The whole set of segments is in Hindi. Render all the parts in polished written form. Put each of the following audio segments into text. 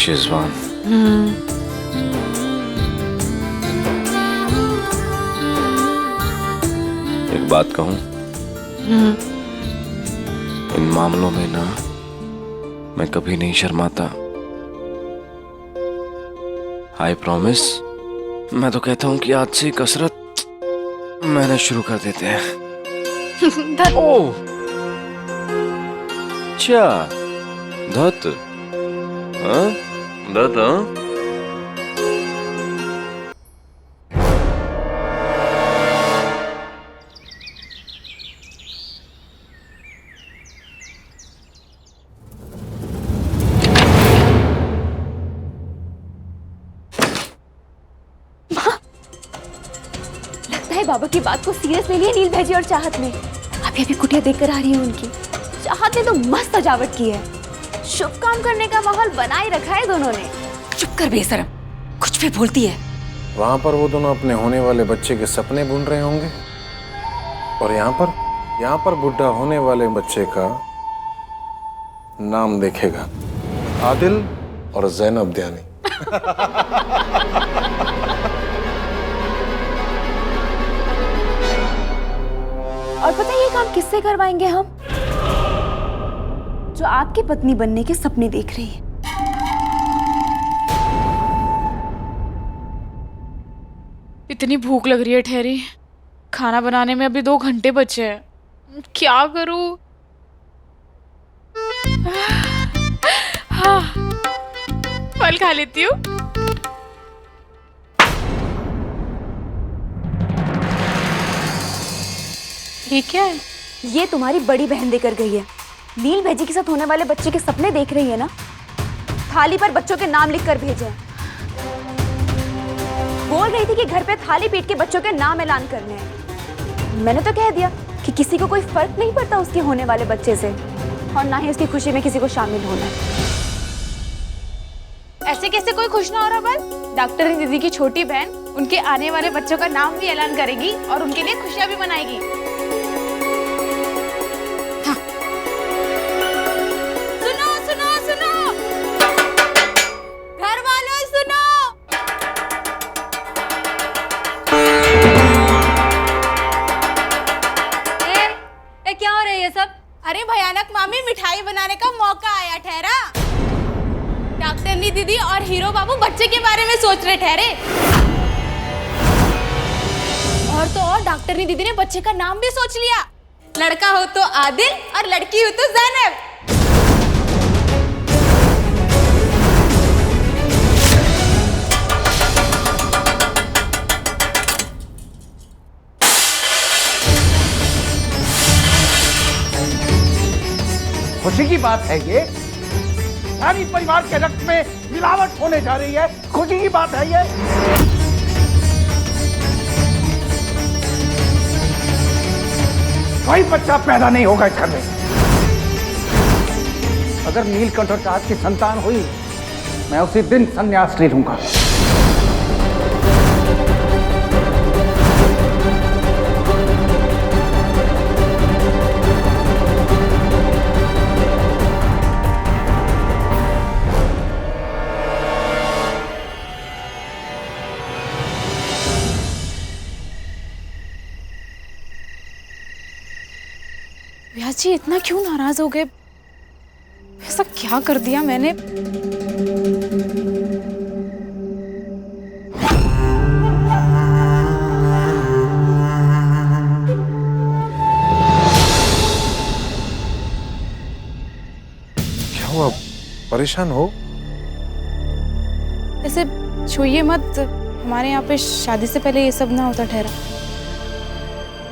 शेजवान। एक बात कहूं, इन मामलों में ना मैं कभी नहीं शर्माता। I promise. मैं तो कहता हूं कि आज से कसरत मैंने शुरू कर देते हैं। ओह अच्छा, धत हाँ? धत हाँ? बाबा की बात को सीरियस ले लिया नील भैजी और चाहत ने। अभी अभी कुटिया देखकर आ रही है उनकी। चाहत ने तो मस्त सजावट की है। शुभ काम करने का माहौल बनाए रखा है दोनों ने। चुप कर बेशरम, कुछ भी बोलती है। वहां पर वो दोनों अपने होने वाले बच्चे के सपने बुन रहे होंगे और यहाँ पर बुढ़ा होने वाले बच्चे का नाम देखेगा, आदिल और जैनब दयानी। और पता है ये काम किससे करवाएंगे हम? जो आपकी पत्नी बनने के सपने देख रही है। इतनी भूख लग रही है ठहरी। खाना बनाने में अभी 2 घंटे बचे हैं। क्या करूं? हाँ, फल खा लेती हूँ। ये क्या है? ये तुम्हारी बड़ी बहन देकर गई है। नील भैजी के साथ होने वाले बच्चे के सपने देख रही है ना। थाली पर बच्चों के नाम लिखकर भेजे। बोल रही थी कि घर पे थाली पीट के बच्चों के नाम ऐलान करने हैं। मैंने तो कह दिया कि किसी को कोई फर्क नहीं पड़ता उसके होने वाले बच्चे से, और ना ही उसकी खुशी में किसी को शामिल होना। ऐसे कैसे कोई खुश ना हो रहा? बस डॉक्टर दीदी की छोटी बहन उनके आने वाले बच्चों का नाम भी ऐलान करेगी और उनके लिए खुशियां भी मनाएगी। हाँ। सुनो सुनो सुनो, घर वालों सुनो। ए, क्या हो रहा है ये सब? अरे भयानक मामी, मिठाई बनाने का मौका आया ठहरा। डॉक्टरनी दीदी और हीरो बाबू बच्चे के बारे में सोच रहे ठहरे। और तो और डॉक्टरनी दीदी ने बच्चे का नाम भी सोच लिया। लड़का हो तो आदिल और लड़की हो तो जैनब। खुशी की बात है ये। सारी परिवार के रक्त में मिलावट होने जा रही है। खुशी की बात है ये। कोई बच्चा पैदा नहीं होगा इस घर में। अगर नीलकंठ और चाहत की संतान हुई, मैं उसी दिन संन्यास ले लूंगा। व्यास जी इतना क्यों नाराज हो गए? ऐसा क्या कर दिया मैंने? क्या हुआ, परेशान हो? ऐसे छूइए मत। हमारे यहाँ पे शादी से पहले ये सब ना होता ठहरा।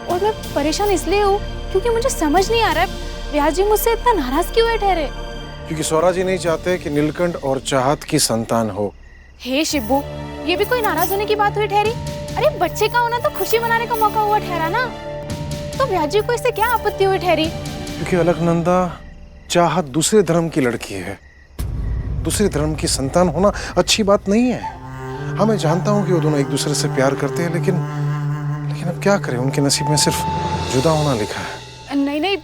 और मैं परेशान इसलिए हूँ क्योंकि मुझे समझ नहीं आ रहा है व्यास जी मुझसे इतना नाराज क्यों है ठहरे। क्योंकि स्वरा जी नहीं चाहते कि नीलकंठ और चाहत की संतान हो। हे शिबू, ये भी कोई नाराज होने की बात हुई ठहरी? अरे बच्चे का होना तो खुशी मनाने का मौका हुआ ठहरा ना। तो व्यास जी को इससे क्या आपत्ति हुई ठहरी? क्योंकि अलकनंदा, चाहत दूसरे धर्म की लड़की है। दूसरे धर्म की संतान होना अच्छी बात नहीं है। हाँ, मैं जानता हूँ कि वो दोनों एक दूसरे से प्यार करते हैं, लेकिन अब क्या करें, उनके नसीब में सिर्फ जुदा होना लिखा है। नहीं नहीं,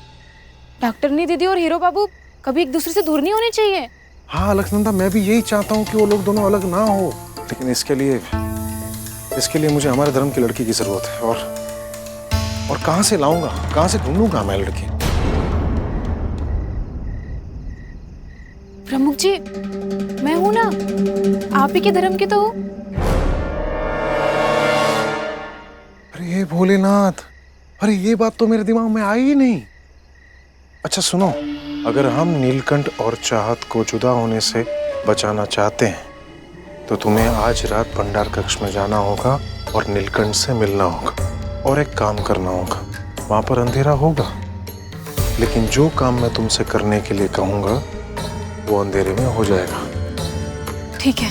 डॉक्टरनी दीदी और हीरो बाबू कभी एक दूसरे से दूर नहीं होने चाहिए। हाँ अलकनंदा, मैं भी यही चाहता हूँ कि वो लोग दोनों अलग ना हो, लेकिन इसके लिए मुझे हमारे धर्म की लड़की की जरूरत है। और कहाँ से लाऊंगा, कहाँ से ढूंढूंगा मैं लड़की? प्रमुख जी, मैं हूं ना, आप ही के धर्म की तो हूँ। अरे ये भोलेनाथ, अरे ये बात तो मेरे दिमाग में आई ही नहीं। अच्छा सुनो, अगर हम नीलकंठ और चाहत को जुदा होने से बचाना चाहते हैं तो तुम्हें आज रात भंडार कक्ष में जाना होगा और नीलकंठ से मिलना होगा। और एक काम करना होगा, वहां पर अंधेरा होगा, लेकिन जो काम मैं तुमसे करने के लिए कहूंगा वो अंधेरे में हो जाएगा। ठीक है।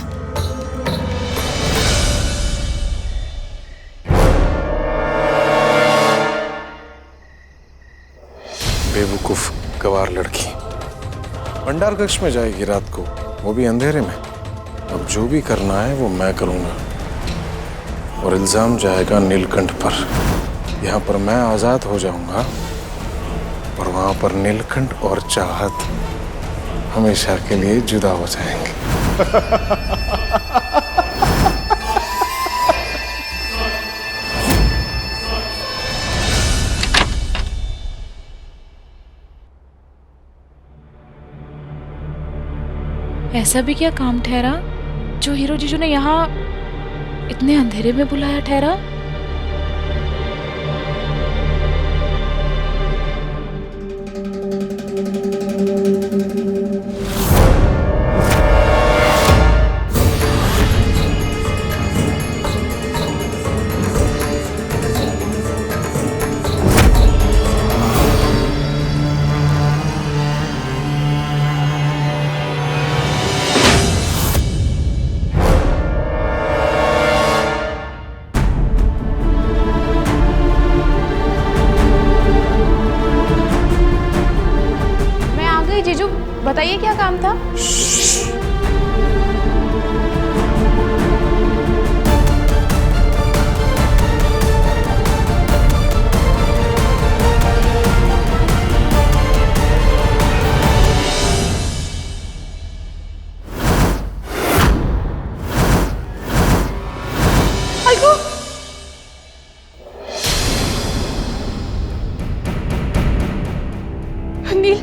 बेवकूफ गवार लड़की भंडार कक्ष में जाएगी रात को, वो भी अंधेरे में। अब जो भी करना है वो मैं करूंगा और इल्जाम जाएगा नीलकंठ पर। यहाँ पर मैं आजाद हो जाऊंगा और वहां पर नीलकंठ और चाहत हमेशा के लिए जुदा हो जाएंगे। ऐसा भी क्या काम ठहरा जो हीरो जीजू ने यहाँ इतने अंधेरे में बुलाया ठहरा? जीजू बताइए क्या काम था? नील,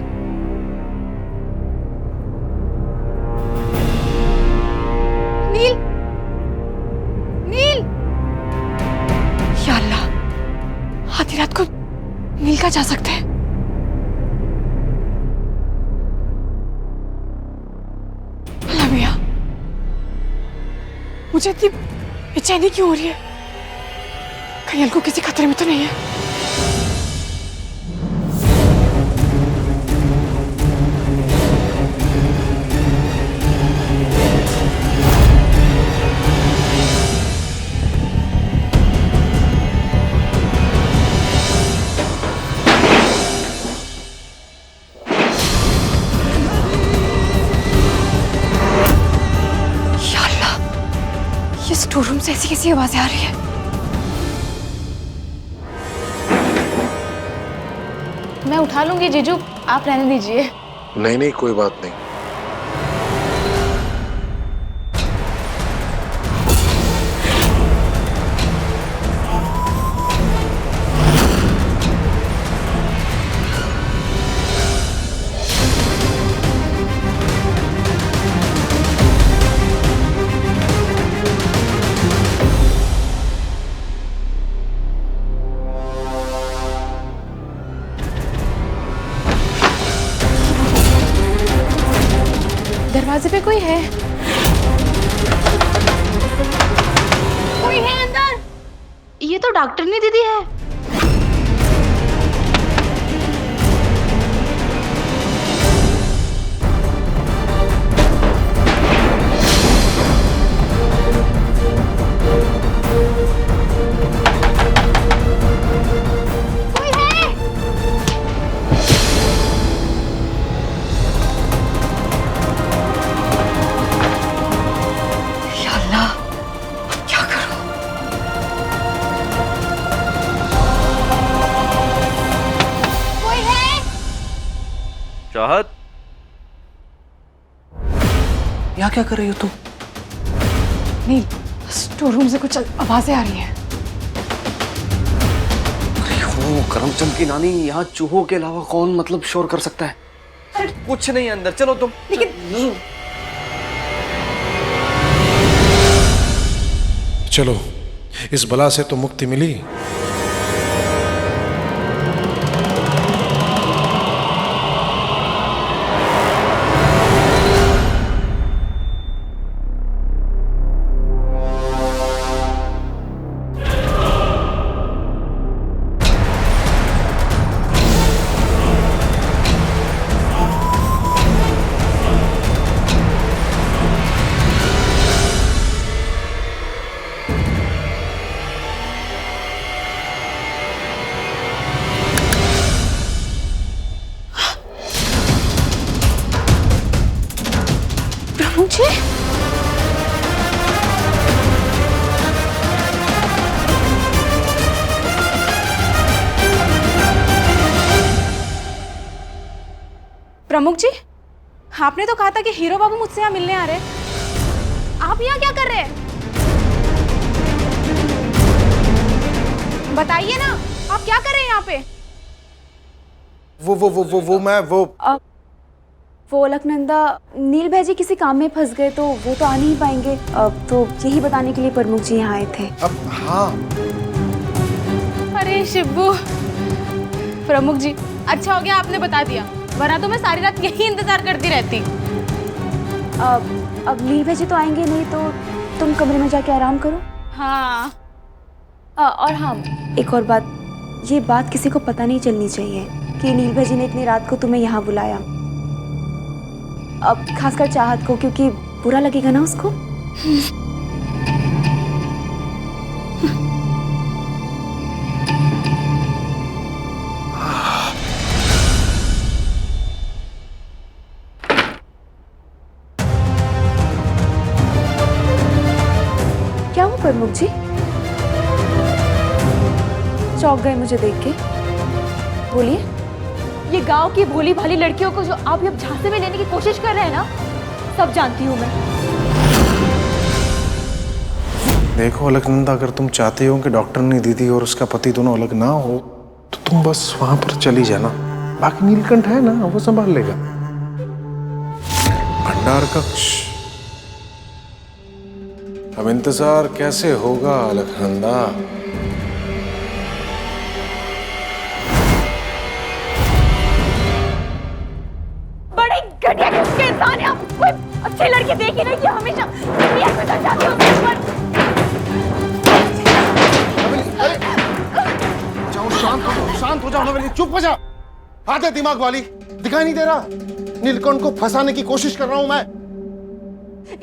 नील, नील! या अल्लाह, आधी रात को नील कहाँ जा सकते हैं? अल्लाह मियां, मुझे इतनी बेचैनी क्यों हो रही है? कहीं अलगू किसी खतरे में तो नहीं है? स्टोर रूम से ऐसी कैसी आवाजें आ रही है? मैं उठा लूंगी जीजू, आप रहने दीजिए। नहीं नहीं, कोई बात नहीं। दरवाजे पे कोई है? कोई है अंदर? ये तो डॉक्टरनी दीदी है। क्या कर रही हो तुम? नील, स्टोर रूम से कुछ आवाजें आ रही हैं। अरे वो करमचंद की नानी, यहाँ चूहों के अलावा कौन मतलब शोर कर सकता है? कुछ नहीं अंदर, चलो तुम। लेकिन चलो, इस बला से तो मुक्ति मिली। मुझे प्रमुख जी, आपने तो कहा था कि हीरो बाबू मुझसे यहाँ मिलने आ रहे हैं। आप यहाँ क्या कर रहे हैं? बताइए ना, आप क्या कर रहे हैं यहाँ पे? वो अलकनंदा, नील भाई जी किसी काम में फंस गए तो वो तो आ नहीं पाएंगे। तो यही बताने के लिए प्रमुख जी यहाँ आए थे। अब हाँ, अरे शिब्बू, प्रमुख जी, अच्छा हो गया आपने बता दिया, वरना तो मैं सारी रात यही इंतजार करती रहती। अब नील भाई जी तो आएंगे नहीं, तो तुम कमरे में जाके आराम करो। हाँ। और हाँ, एक और बात, ये बात किसी को पता नहीं चलनी चाहिए कि नील भाई जी ने इतनी रात को तुम्हें यहाँ बुलाया। अब खासकर चाहत को, क्योंकि बुरा लगेगा ना उसको। क्या हुआ प्रमुख जी? चौंक गए मुझे देख के? बोलिए। ये गांव की भोली भाली लड़कियों को जो आप अब झांसे में लेने की कोशिश कर रहे हैं ना, सब जानती हूँ मैं। देखो अलकनंदा, अगर तुम चाहते हो कि डॉक्टर दीदी और उसका पति दोनों अलग ना हो, तो तुम बस वहां पर चली जाना। बाकी नीलकंठ है ना, वो संभाल लेगा। भंडार कक्ष। अब इंतजार कैसे होगा अलकनंदा? बड़े घटिया किस्म के इंसान हैं आप। कोई अच्छी लड़की देख ही नहीं कि हमेशा दुनिया में चल जाती हो उस पर। शांत हो जाओ नवेली, चुप हो जा। आधे दिमाग वाली, दिखाई नहीं दे रहा? नीलकंठ को फंसाने की कोशिश कर रहा हूं मैं।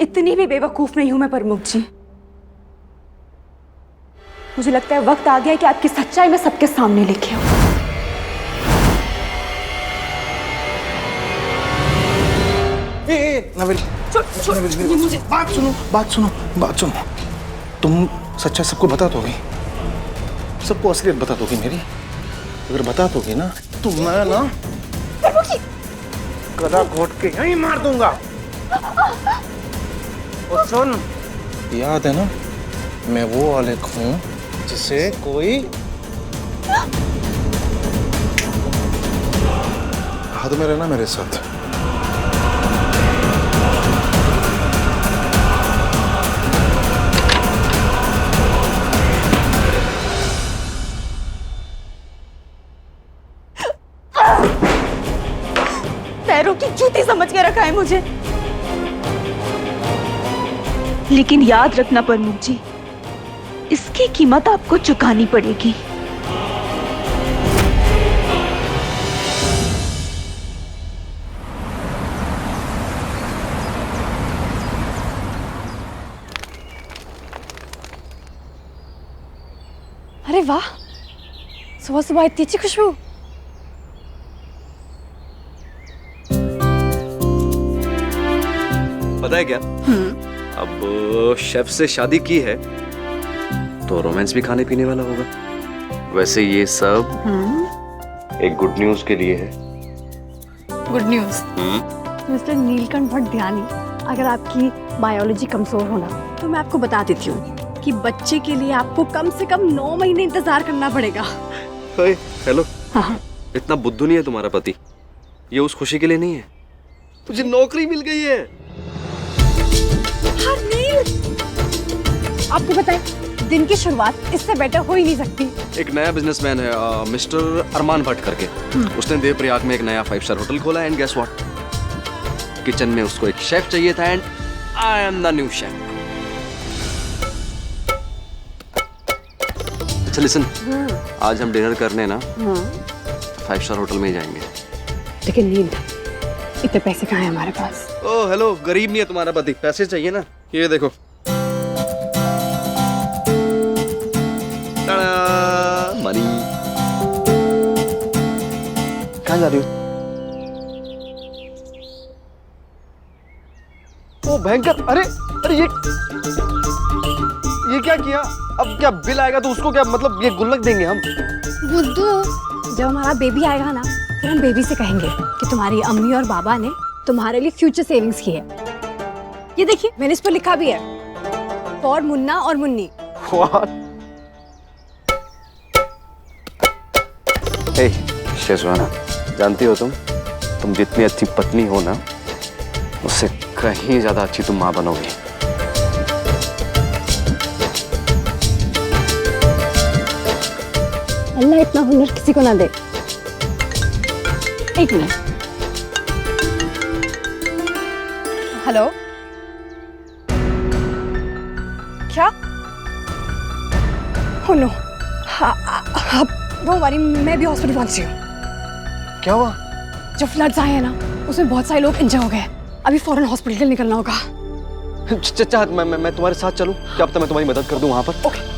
इतनी भी बेवकूफ नहीं हूं मैं प्रमुख जी। मुझे लगता है वक्त आ गया है कि आपकी सच्चाई मैं सबके सामने लेके आऊं। नवेली, मुझे बात सुनो। तुम सच्चाई सबको बता दोगी? सबको असलियत बता दोगी मेरी? अगर बता दोगी ना, तो मैं ना गदा घोट के यहीं मार दूंगा। और सुन, याद है ना, मैं वो आलेख हूं जिसे कोई हाथ में रहना मेरे साथ। पैरों की जूती समझ के रखा है मुझे। लेकिन याद रखना प्रमुख जी, इसकी कीमत आपको चुकानी पड़ेगी। अरे वाह, सुबह सुबह इतनी अच्छी खुशबू। पता है क्या, अब शेफ से शादी की है तो रोमांस भी खाने पीने वाला होगा। वैसे ये सब एक गुड न्यूज के लिए है। Good news. मिस्टर नीलकंठ बहुत ध्यानी, अगर आपकी बायोलॉजी कमजोर होना तो मैं आपको बता देती हूँ कि बच्चे के लिए आपको कम से कम 9 महीने इंतजार करना पड़ेगा। हेलो। हाँ। इतना बुद्धू नहीं है तुम्हारा पति। ये उस खुशी के लिए नहीं है, तुझे नौकरी मिल गई है। आपको पता है दिन की शुरुआत इससे बेटर हो ही नहीं सकती। एक नया बिजनेसमैन है मिस्टर अरमान भट्ट करके। उसने देवप्रयाग में एक नया 5 स्टार होटल खोला एंड गेस व्हाट, किचन में उसको एक शेफ चाहिए था and I am the new chef. अच्छा लिसन, आज हम डिनर करने ना 5 स्टार होटल में ही जाएंगे। लेकिन नींद इतने पैसे कहाँ हैं हमारे पास? ओह हेलो, गरीब नहीं है तुम्हारा पति, पैसे चाहिए ना। ये देखो मनी। कहाँ जा रही हो? ओ भयंकर, अरे अरे ये क्या किया? अब क्या बिल आएगा तो उसको क्या मतलब ये गुल्लक देंगे हम? बुद्धू, जब हमारा बेबी आएगा ना फिर हम बेबी से कहेंगे कि तुम्हारी अम्मी और बाबा ने तुम्हारे लिए फ्यूचर सेविंग्स की है। ये देखिए मैंने इस पर लिखा भी है, फॉर मुन्ना और मुन्नी। हे शेजवाना, जानती हो तुम जितनी अच्छी पत्नी हो ना, उससे कहीं ज्यादा अच्छी तुम माँ बनोगी। अल्लाह इतना हुनर किसी को ना दे। एक मिनट। हेलो, क्या? हो नो, हाँ डोंट वरी, मैं भी हॉस्पिटल पहुंची हूँ। क्या हुआ? जो फ्लड्स आए हैं ना उसमें बहुत सारे लोग इंजर हो गए, अभी फौरन हॉस्पिटल के लिए निकलना होगा। चाचा मैं तुम्हारे साथ चलूं क्या? अब तक मैं तुम्हारी मदद कर दूं वहां पर। ओके।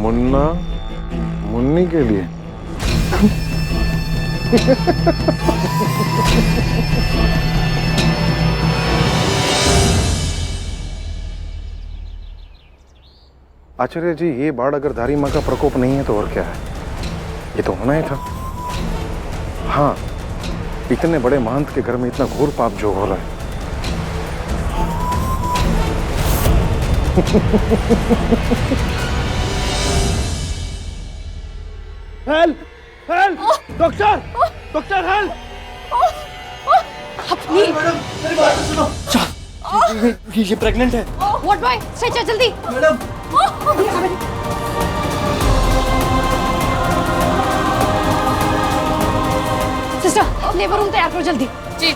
मुन्ना मुन्नी के लिए आचार्य जी, ये बाढ़ अगर धारी माँ का प्रकोप नहीं है तो और क्या है? ये तो होना ही था। हाँ, इतने बड़े महंत के घर में इतना घोर पाप जो हो रहा है। Help help, doctor doctor help. मेरी बात सुनो। ये प्रेग्नेंट है। व्हाट बॉय, स्ट्रेचर जल्दी। मैडम, सिस्टर, लेबर रूम तैयार करो जल्दी। जी।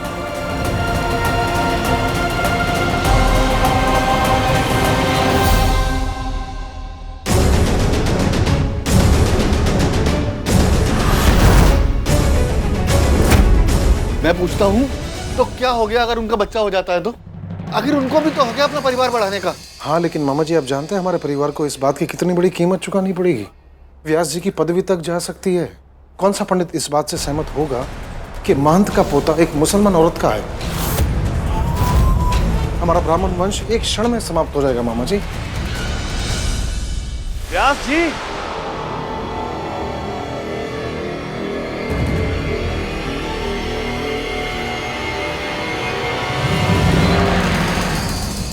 मैं पूछता हूँ तो क्या हो गया अगर उनका बच्चा हो जाता है तो? आखिर उनको भी तो हो गया अपना परिवार बढ़ाने का। हाँ, लेकिन मामा जी आप जानते हैं हमारे परिवार को इस बात की कितनी बड़ी कीमत चुकानी पड़ेगी। व्यास जी की पदवी तक जा सकती है। कौन सा पंडित इस बात से सहमत होगा कि महंत का पोता एक मुसलमान औरत का है? हमारा ब्राह्मण वंश एक क्षण में समाप्त हो जाएगा मामा जी। व्यास जी,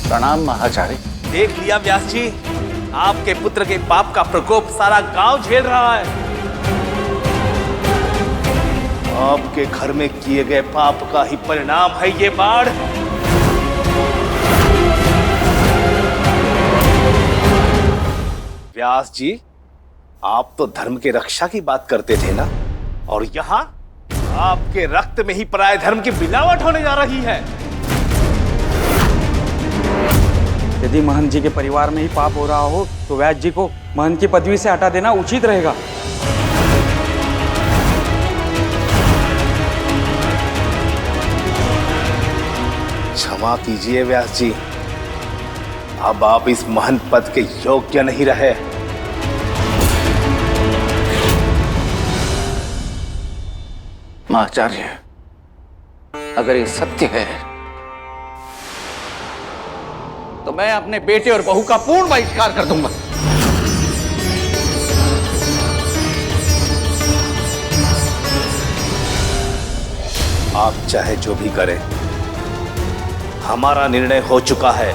प्रणाम महाचार्य। देख लिया व्यास जी, आपके पुत्र के पाप का प्रकोप सारा गांव झेल रहा है। आपके घर में किए गए पाप का ही परिणाम है ये बाढ़। व्यास जी, आप तो धर्म के रक्षा की बात करते थे ना, और यहाँ आपके रक्त में ही पराये धर्म की मिलावट होने जा रही है। यदि महंत जी के परिवार में ही पाप हो रहा हो तो व्यास जी को महंत की पदवी से हटा देना उचित रहेगा। क्षमा कीजिए व्यास जी, अब आप इस महंत पद के योग्य नहीं रहे। आचार्य, अगर ये सत्य है तो मैं अपने बेटे और बहू का पूर्ण बहिष्कार कर दूंगा। आप चाहे जो भी करें, हमारा निर्णय हो चुका है।